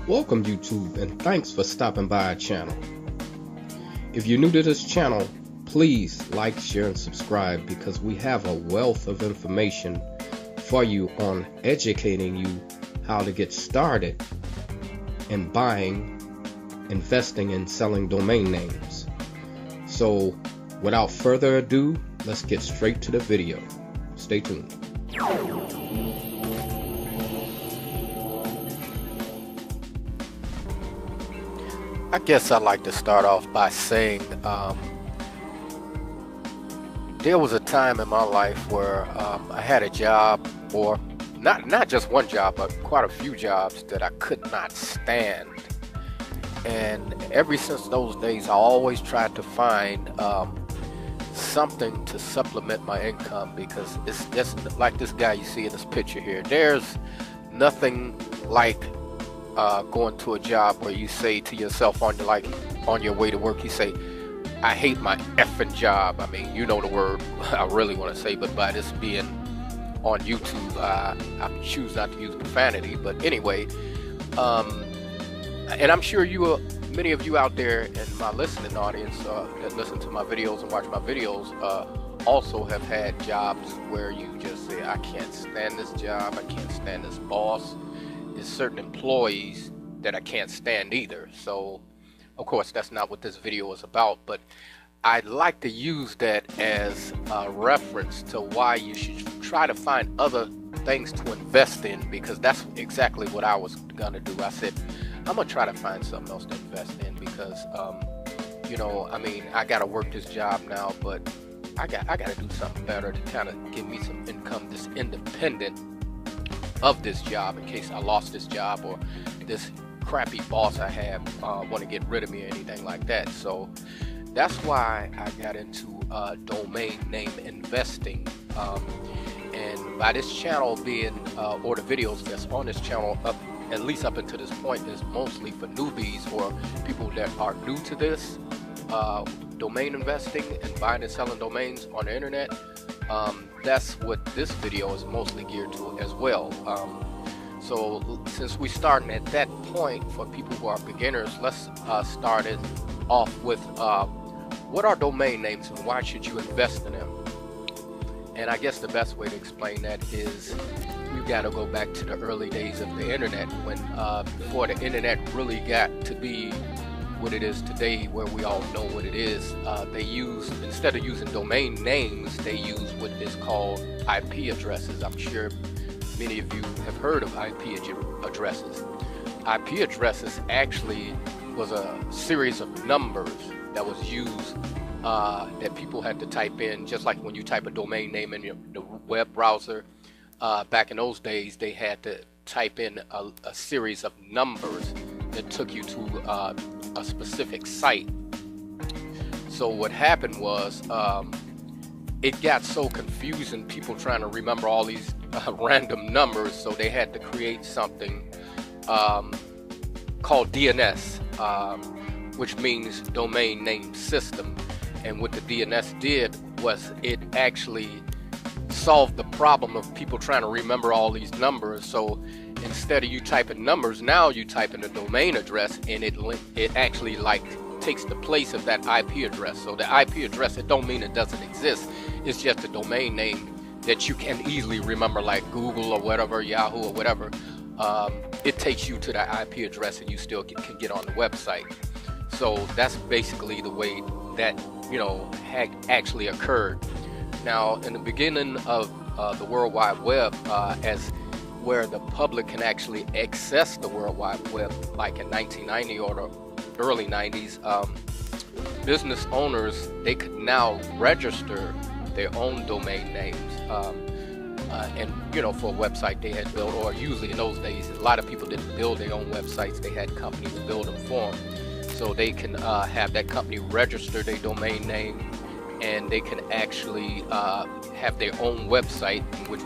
Welcome YouTube, and thanks for stopping by our channel. If you're new to this channel, please like, share, and subscribe because we have a wealth of information for you on educating you how to get started in buying, investing, and selling domain names. So without further ado, let's get straight to the video. Stay tuned. I guess I'd like to start off by saying there was a time in my life where I had a job, or not just one job, but quite a few jobs that I could not stand. And ever since those days, I always tried to find something to supplement my income, because it's just like this guy you see in this picture here. There's nothing like going to a job where you say to yourself on your way to work, you say, I hate my effing job. I mean, you know the word I really want to say, but by this being on YouTube, I choose not to use profanity. But anyway, and I'm sure many of you out there in my listening audience that listen to my videos and watch my videos also have had jobs where you just say, I can't stand this job, I can't stand this boss. There's certain employees that I can't stand either. So of course that's not what this video is about, but I'd like to use that as a reference to why you should try to find other things to invest in, because that's exactly what I was gonna do. I said, I'm gonna try to find something else to invest in, because you know, I mean, I gotta work this job now, but I gotta do something better to kind of give me some income that's independent of this job, in case I lost this job or this crappy boss I have want to get rid of me or anything like that. So that's why I got into domain name investing, and by this channel being or the videos that's on this channel, at least up until this point, is mostly for newbies or people that are new to this domain investing and buying and selling domains on the internet. That's what this video is mostly geared to as well. So since we're starting at that point, for people who are beginners, let's start it off with what are domain names and why should you invest in them? And I guess the best way to explain that is we've got to go back to the early days of the internet, when before the internet really got to be what it is today, where we all know what it is. They used, instead of using domain names, they use what is called IP addresses. I'm sure many of you have heard of IP addresses. IP addresses actually was a series of numbers that was used that people had to type in, just like when you type a domain name in the web browser. Back in those days, they had to type in a series of numbers that took you to a specific site. So what happened was it got so confusing, people trying to remember all these random numbers, so they had to create something called DNS, which means domain name system. And what the DNS did was it actually solved the problem of people trying to remember all these numbers. So instead of you typing numbers, now you type in a domain address, and it actually like takes the place of that IP address. So the IP address, it don't mean it doesn't exist. It's just a domain name that you can easily remember, like Google or whatever, Yahoo or whatever. It takes you to the IP address, and you still can get on the website. So that's basically the way that, you know, actually occurred. Now, in the beginning of the World Wide Web, as where the public can actually access the World Wide Web, like in 1990 or the early 90s, business owners, they could now register their own domain names, and you know, for a website they had built, or usually in those days a lot of people didn't build their own websites, they had companies build them for them. So they can have that company register their domain name, and they can actually have their own website, which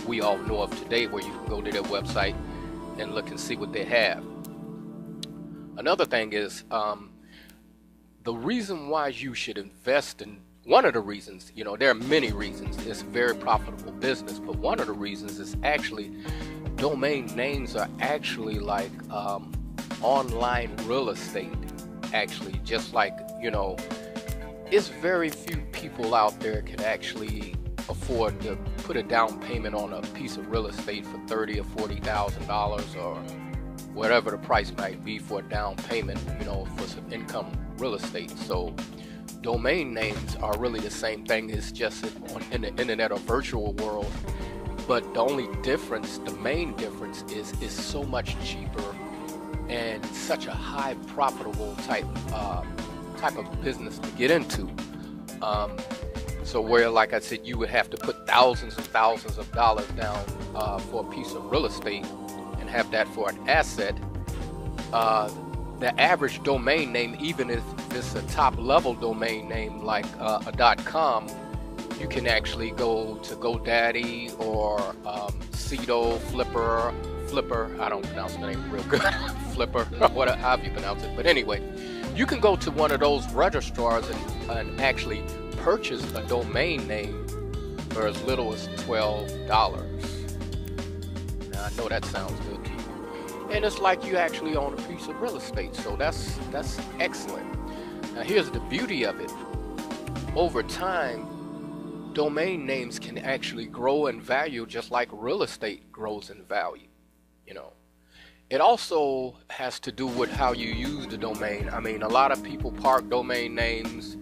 we all know of today, where you can go to their website and look and see what they have. Another thing is the reason why you should invest in one of the reasons, there are many reasons. It's a very profitable business, but one of the reasons is actually domain names are actually like online real estate. Actually, just like, it's very few people out there can actually afford to put a down payment on a piece of real estate for $30,000 or $40,000 or whatever the price might be for a down payment, for some income real estate. So domain names are really the same thing. It's just in the internet or virtual world. But the only difference, the main difference is it's so much cheaper and such a high profitable type of business to get into. So where, like I said, you would have to put thousands and thousands of dollars down for a piece of real estate and have that for an asset. The average domain name, even if it's a top level domain name like a .com, you can actually go to GoDaddy or Cedo, Flipper, I don't pronounce the name real good, Flipper, however you pronounce it. But anyway, you can go to one of those registrars and actually purchase a domain name for as little as $12. Now I know that sounds good to you. And it's like you actually own a piece of real estate, so that's excellent. Now here's the beauty of it. Over time, domain names can actually grow in value just like real estate grows in value. It also has to do with how you use the domain. I mean, a lot of people park domain names.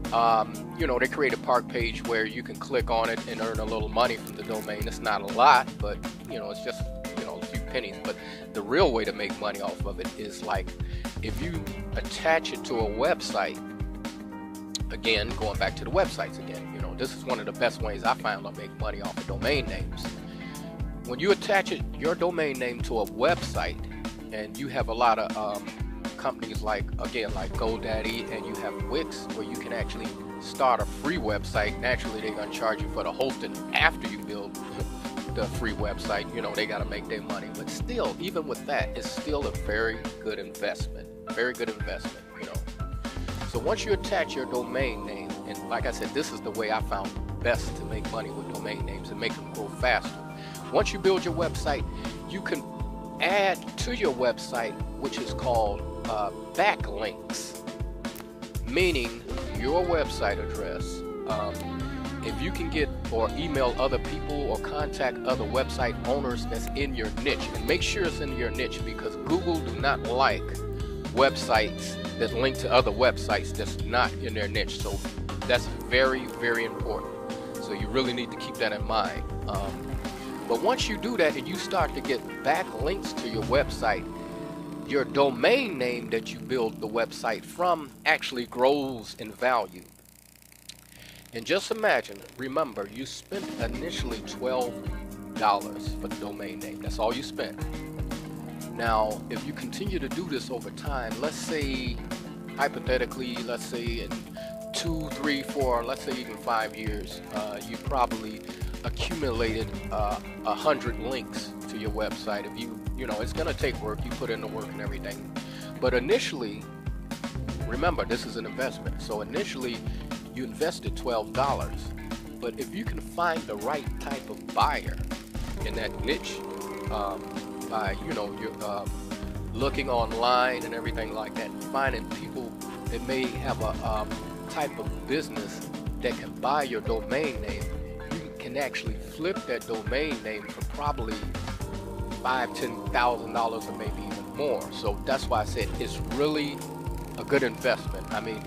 They create a park page where you can click on it and earn a little money from the domain. It's not a lot, but it's just a few pennies. But the real way to make money off of it is like if you attach it to a website. Again, going back to the websites again, this is one of the best ways I found to make money off of domain names. When you attach your domain name to a website, and you have a lot of companies like GoDaddy, and you have Wix, where you can actually start a free website. Naturally, they're going to charge you for the hosting after you build the free website. They got to make their money. But still, even with that, it's still a very good investment. Very good investment, So once you attach your domain name, and like I said, this is the way I found best to make money with domain names and make them grow faster. Once you build your website, you can add to your website, which is called backlinks, meaning your website address. If you can get or email other people or contact other website owners that's in your niche, and make sure it's in your niche, because Google do not like websites that link to other websites that's not in their niche. So that's very, very important. So you really need to keep that in mind. But once you do that and you start to get backlinks to your website, your domain name that you build the website from actually grows in value. And just imagine, remember, you spent initially $12 for the domain name. That's all you spent. Now, if you continue to do this over time, let's say, hypothetically, let's say in 2, 3, 4, let's say even 5 years, you probably accumulated 100 links to your website. If it's going to take work, you put in the work and everything. But initially, remember, this is an investment. So initially, you invested $12. But if you can find the right type of buyer in that niche, by you're looking online and everything like that, finding people that may have a type of business that can buy your domain name, you can actually flip that domain name for probably $5,000-$10,000 or maybe even more. So that's why I said it's really a good investment. I mean,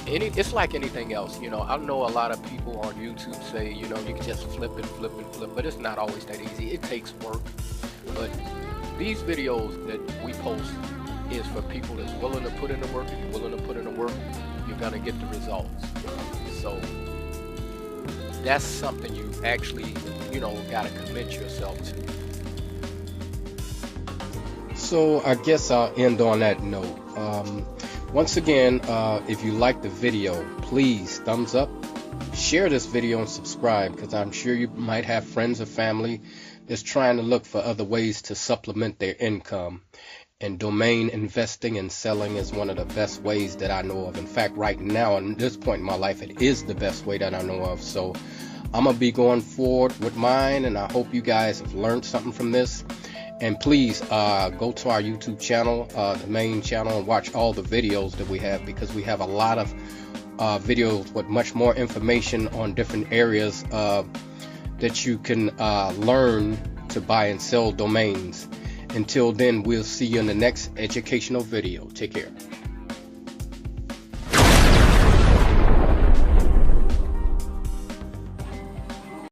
it's like anything else. I know a lot of people on YouTube say, you can just flip and flip and flip, but it's not always that easy. It takes work. But these videos that we post is for people that's willing to put in the work. If you're willing to put in the work, you're gonna get the results. So that's something you actually, gotta commit yourself to. So I guess I'll end on that note. Once again, if you like the video, please thumbs up, share this video, and subscribe, because I'm sure you might have friends or family that's trying to look for other ways to supplement their income. And domain investing and selling is one of the best ways that I know of. In fact, right now, at this point in my life, it is the best way that I know of. So I'm going to be going forward with mine, and I hope you guys have learned something from this. And please go to our YouTube channel, the main channel, and watch all the videos that we have, because we have a lot of videos with much more information on different areas that you can learn to buy and sell domains. Until then, we'll see you in the next educational video. Take care.